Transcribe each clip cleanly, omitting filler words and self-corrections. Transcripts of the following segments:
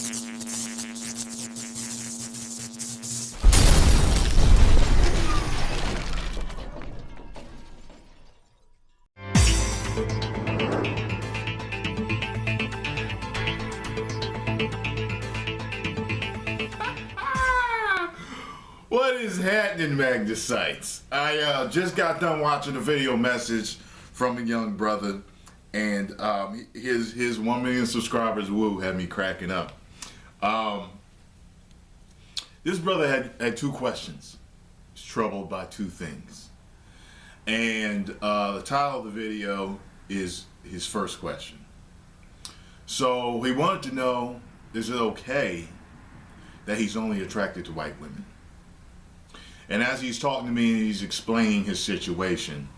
What is happening, Magnus sites? I just got done watching a video message from a young brother, and his 1 million subscribers woo had me cracking up. This brother had two questions. He's troubled by two things, and the title of the video is his first question. So he wanted to know, is it okay that he's only attracted to white women? And as he's talking to me and he's explaining his situation,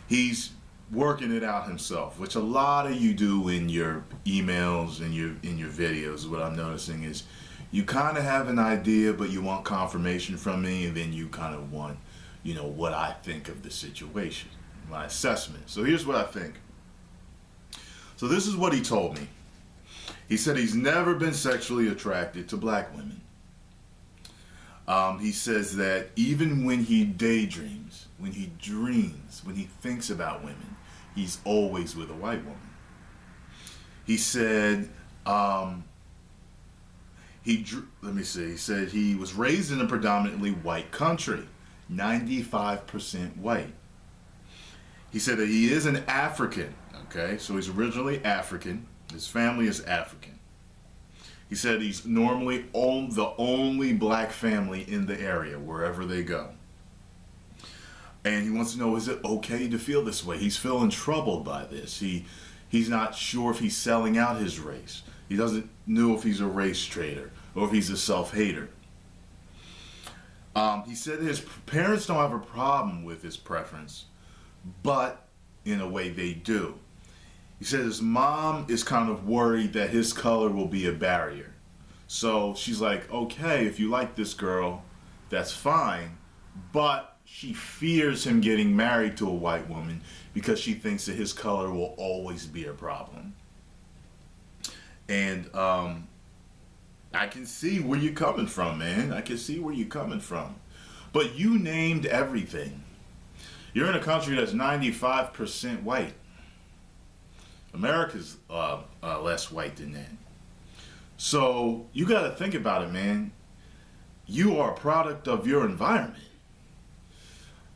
he's working it out himself, which a lot of you do in your emails and in your videos. What I'm noticing is you kind of have an idea, but you want confirmation from me, and then you kind of want, you know, what I think of the situation, my assessment. So here's what I think. So this is what he told me. He said he's never been sexually attracted to black women. He says that even when he daydreams, when he dreams, when he thinks about women, he's always with a white woman. He said, he said he was raised in a predominantly white country, 95% white. He said that he is an African, okay? So he's originally African. His family is African. He said he's normally the only black family in the area, wherever they go. And he wants to know, is it okay to feel this way? He's feeling troubled by this. He's not sure if he's selling out his race. He doesn't know if he's a race traitor or if he's a self-hater. He said his parents don't have a problem with his preference, but in a way they do. He said his mom is kind of worried that his color will be a barrier. So she's like, okay, if you like this girl, that's fine. But she fears him getting married to a white woman because she thinks that his color will always be a problem. And I can see where you're coming from, man. I can see where you're coming from. But you named everything. You're in a country that's 95% white. America's less white than that. So you got to think about it, man. You are a product of your environment.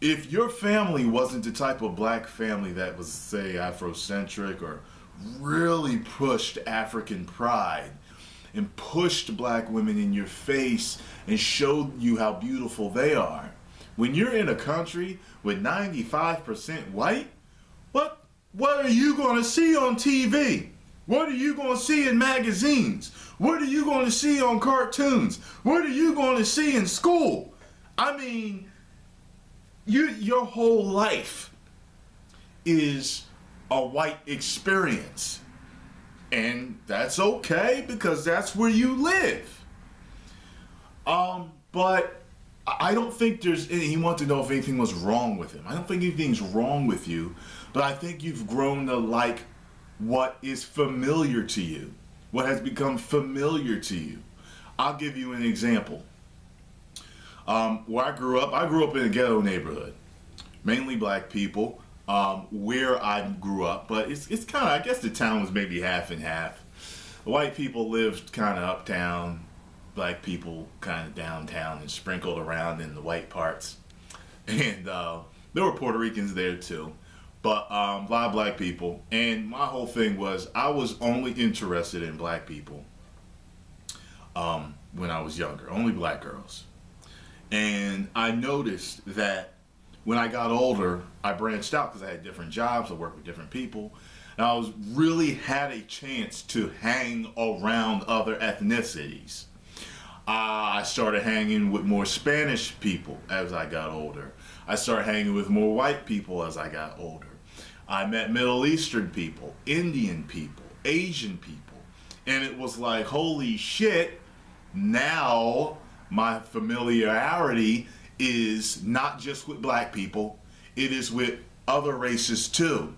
If your family wasn't the type of black family that was, say, Afrocentric or really pushed African pride and pushed black women in your face and showed you how beautiful they are, when you're in a country with 95% white, what are you going to see on TV? What are you going to see in magazines? What are you going to see on cartoons? What are you going to see in school? I mean, your whole life is a white experience. And that's okay because that's where you live. But I don't think he wanted to know if anything was wrong with him. I don't think anything's wrong with you, but I think you've grown to like what is familiar to you, what has become familiar to you. I'll give you an example. Where I grew up in a ghetto neighborhood, mainly black people, where I grew up, but it's kind of, I guess the town was maybe half and half. The white people lived kind of uptown, black people kind of downtown and sprinkled around in the white parts. And there were Puerto Ricans there too, but a lot of black people. And my whole thing was I was only interested in black people when I was younger, only black girls. And I noticed that when I got older, I branched out because I had different jobs, I worked with different people, and I really had a chance to hang around other ethnicities. I started hanging with more Spanish people as I got older. I started hanging with more white people as I got older. I met Middle Eastern people, Indian people, Asian people, and it was like, holy shit, now my familiarity is not just with black people, it is with other races too.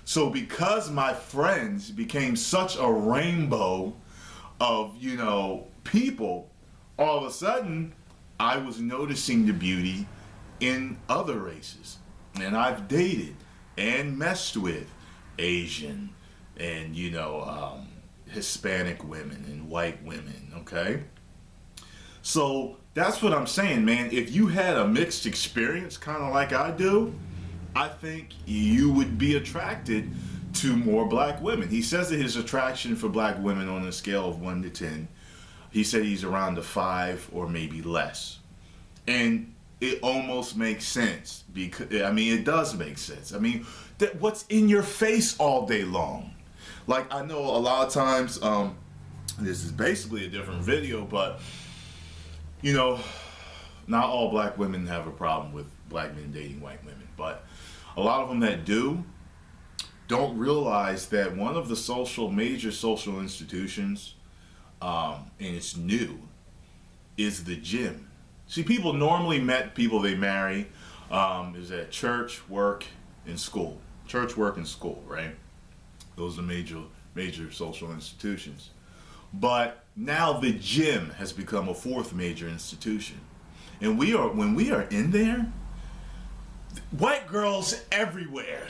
So because my friends became such a rainbow of, you know, people, all of a sudden I was noticing the beauty in other races. And I've dated and messed with Asian and, you know, Hispanic women and white women, okay? So that's what I'm saying, man. If you had a mixed experience, kind of like I do, I think you would be attracted to more black women. He says that his attraction for black women on a scale of 1 to 10, he said he's around a 5 or maybe less. And it almost makes sense, because, I mean, it does make sense. I mean, that what's in your face all day long? Like, I know a lot of times, this is basically a different video, but, you know, not all black women have a problem with black men dating white women, but a lot of them that do don't realize that one of the major social institutions, and it's new, is the gym. See, people normally met people they marry is at church, work, and school. Church, work, and school, right? Those are major social institutions. But now the gym has become a fourth major institution. And when we are in there, white girls everywhere,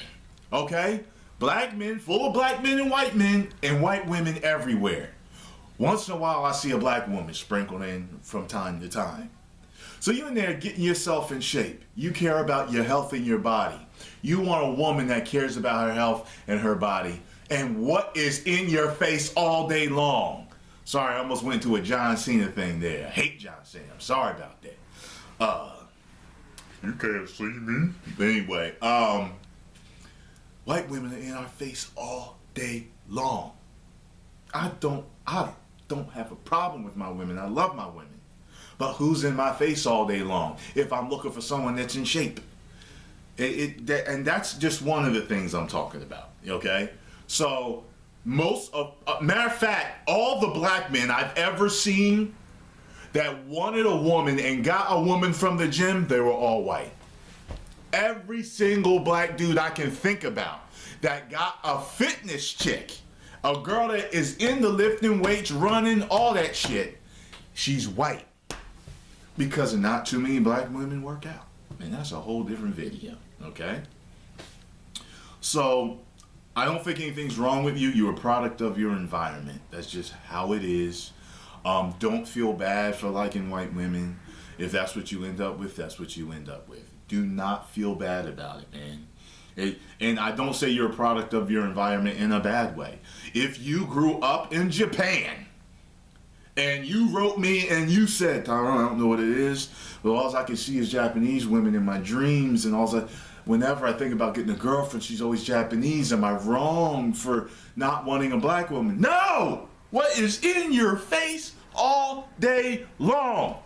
okay? Black men, full of black men and white women everywhere. Once in a while I see a black woman sprinkled in from time to time. So you're in there getting yourself in shape. You care about your health and your body. You want a woman that cares about her health and her body. And what is in your face all day long? Sorry, I almost went into a John Cena thing there. I hate John Cena. I'm sorry about that. You can't see me. Anyway, white women are in our face all day long. I don't have a problem with my women. I love my women. But who's in my face all day long if I'm looking for someone that's in shape? And that's just one of the things I'm talking about, okay? So, matter of fact, all the black men I've ever seen that wanted a woman and got a woman from the gym, they were all white. Every single black dude I can think about that got a fitness chick, a girl that is into lifting weights, running, all that shit, she's white. Because not too many black women work out. And that's a whole different video, okay? So, I don't think anything's wrong with you. You're a product of your environment. That's just how it is. Don't feel bad for liking white women. If that's what you end up with, that's what you end up with. Do not feel bad about it, man. And I don't say you're a product of your environment in a bad way. If you grew up in Japan, and you wrote me and you said, Tyrone, I don't know what it is, but all I can see is Japanese women in my dreams, and whenever I think about getting a girlfriend, she's always Japanese. Am I wrong for not wanting a black woman? No! What is in your face all day long?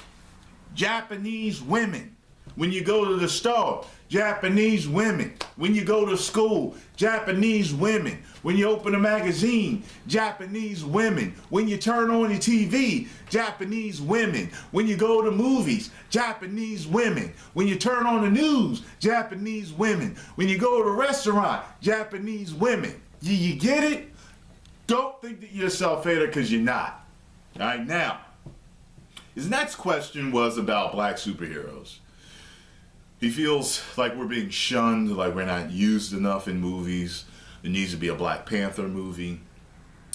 Japanese women. When you go to the store, Japanese women. When you go to school, Japanese women. When you open a magazine, Japanese women. When you turn on your TV, Japanese women. When you go to movies, Japanese women. When you turn on the news, Japanese women. When you go to a restaurant, Japanese women. You get it? Don't think that you're a self-hater, because you're not. All right, now, his next question was about black superheroes. He feels like we're being shunned, like we're not used enough in movies. There needs to be a Black Panther movie.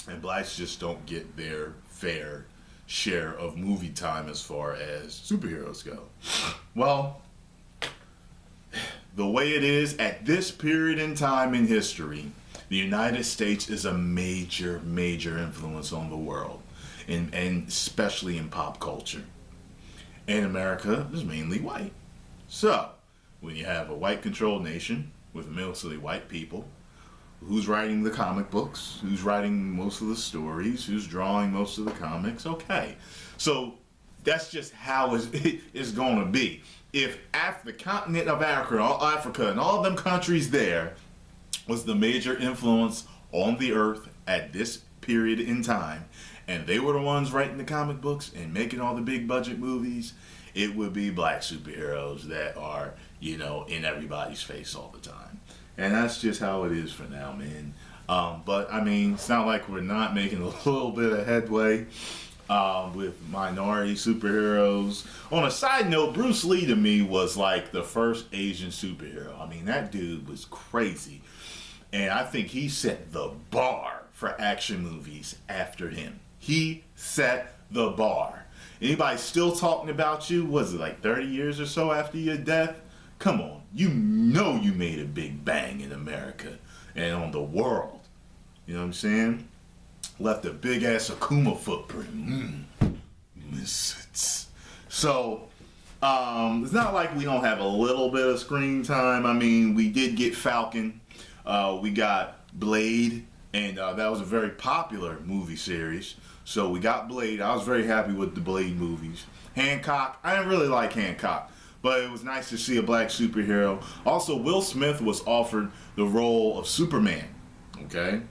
And blacks just don't get their fair share of movie time as far as superheroes go. Well, the way it is at this period in time in history, the United States is a major influence on the world, and especially in pop culture. And America is mainly white. So, when you have a white-controlled nation with mostly white people, who's writing the comic books? Who's writing most of the stories? Who's drawing most of the comics? Okay. So, that's just how it's going to be. If the continent of Africa and all them countries there was the major influence on the earth at this period in time, and they were the ones writing the comic books and making all the big budget movies, it would be black superheroes that are, in everybody's face all the time. And that's just how it is for now, man. But I mean, it's not like we're not making a little bit of headway with minority superheroes. On a side note, Bruce Lee to me was like the first Asian superhero. I mean, that dude was crazy. And I think he set the bar for action movies after him. He set the bar. Anybody still talking about you, was it like 30 years or so after your death? Come on, you know you made a big bang in America and on the world. You know what I'm saying? Left a big ass Akuma footprint. So, it's not like we don't have a little bit of screen time. I mean, we did get Falcon. We got Blade, and that was a very popular movie series. So we got Blade. I was very happy with the Blade movies. Hancock, I didn't really like Hancock, but it was nice to see a black superhero. Also, Will Smith was offered the role of Superman, okay?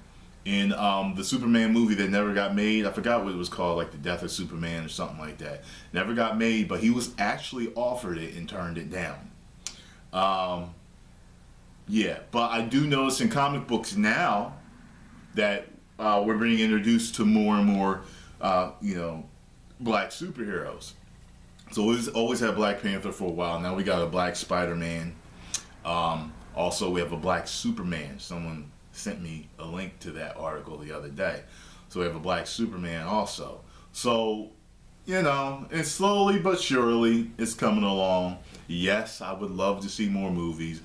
In the Superman movie that never got made. I forgot what it was called, like The Death of Superman or something like that. Never got made, but he was actually offered it and turned it down. Yeah, but I do notice in comic books now that we're being introduced to more and more, black superheroes. So we always had Black Panther for a while. Now we got a black Spider-Man. Also, we have a black Superman. Someone sent me a link to that article the other day. So we have a black Superman also. So, and slowly but surely it's coming along. Yes, I would love to see more movies,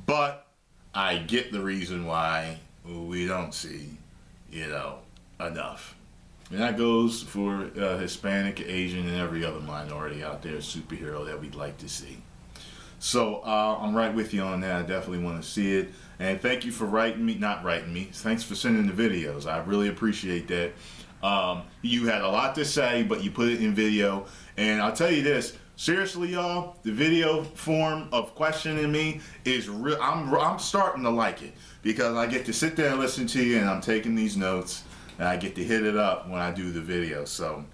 but I get the reason why we don't see, enough. And that goes for Hispanic, Asian, and every other minority out there, superhero that we'd like to see. So I'm right with you on that. I definitely want to see it. And thank you for not writing me. Thanks for sending the videos. I really appreciate that. You had a lot to say, but you put it in video. And I'll tell you this. Seriously, y'all, the video form of questioning me is real. I'm starting to like it because I get to sit there and listen to you, and I'm taking these notes, and I get to hit it up when I do the video. So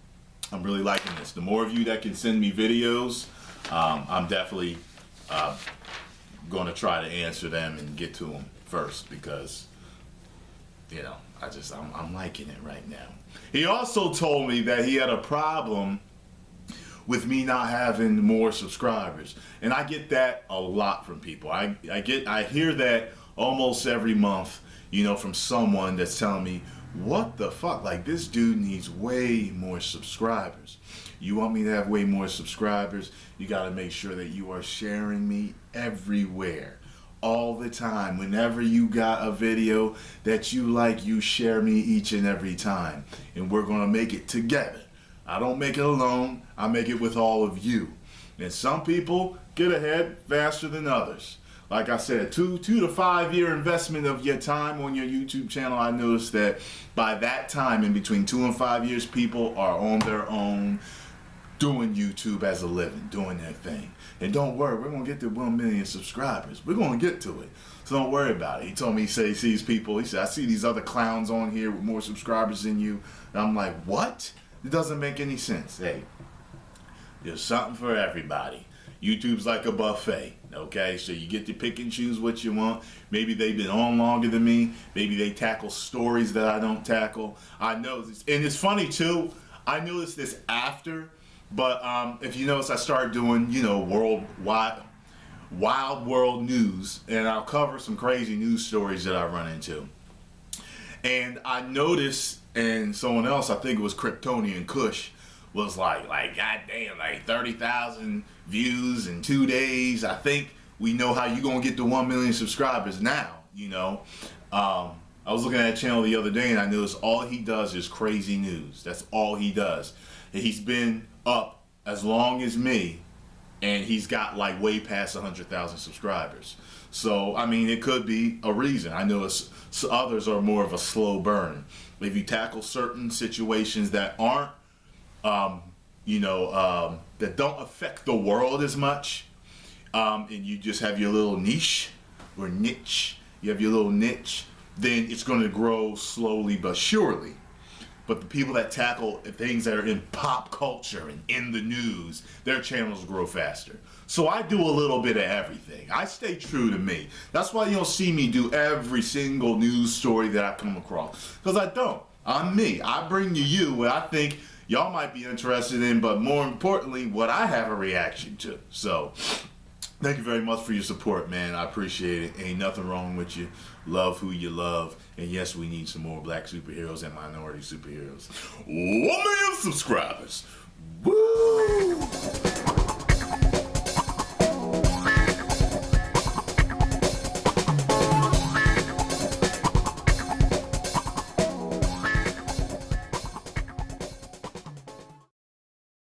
I'm really liking this. The more of you that can send me videos, I'm definitely going to try to answer them and get to them first because, I'm liking it right now. He also told me that he had a problem with me not having more subscribers, and I get that a lot from people. I hear that almost every month, from someone that's telling me, what the fuck, like this dude needs way more subscribers. You want me to have way more subscribers, you got to make sure that you are sharing me everywhere, all the time. Whenever you got a video that you like, you share me each and every time, and we're gonna make it together. I don't make it alone, I make it with all of you. And some people get ahead faster than others. Like I said, 2 to 5 year investment of your time on your YouTube channel. I noticed that by that time, in between 2 and 5 years, people are on their own, doing YouTube as a living, doing their thing. And don't worry, we're gonna get to 1 million subscribers. We're gonna get to it. So don't worry about it. He told me, he sees people, he said, I see these other clowns on here with more subscribers than you. And I'm like, what? It doesn't make any sense. Hey, there's something for everybody. YouTube's like a buffet, okay? So you get to pick and choose what you want. Maybe they've been on longer than me. Maybe they tackle stories that I don't tackle. I know this, and it's funny too, I noticed this after, but if you notice, I started doing, wild world news, and I'll cover some crazy news stories that I run into. And I noticed, and someone else, I think it was Kryptonian Kush, was like goddamn, like 30,000 views in 2 days. I think we know how you gonna get to 1 million subscribers now. I was looking at a channel the other day, and I noticed all he does is crazy news. That's all he does. And he's been up as long as me, and he's got like way past 100,000 subscribers. So I mean, it could be a reason. I know others are more of a slow burn. If you tackle certain situations that aren't that don't affect the world as much, and you just have your little niche, you have your little niche, then it's going to grow slowly but surely. But the people that tackle things that are in pop culture and in the news, their channels grow faster. So I do a little bit of everything. I stay true to me. That's why you don't see me do every single news story that I come across. Because I don't. I'm me. I bring to you what I think y'all might be interested in, but more importantly, what I have a reaction to. So, thank you very much for your support, man. I appreciate it. Ain't nothing wrong with you. Love who you love. And yes, we need some more black superheroes and minority superheroes. 1 million subscribers.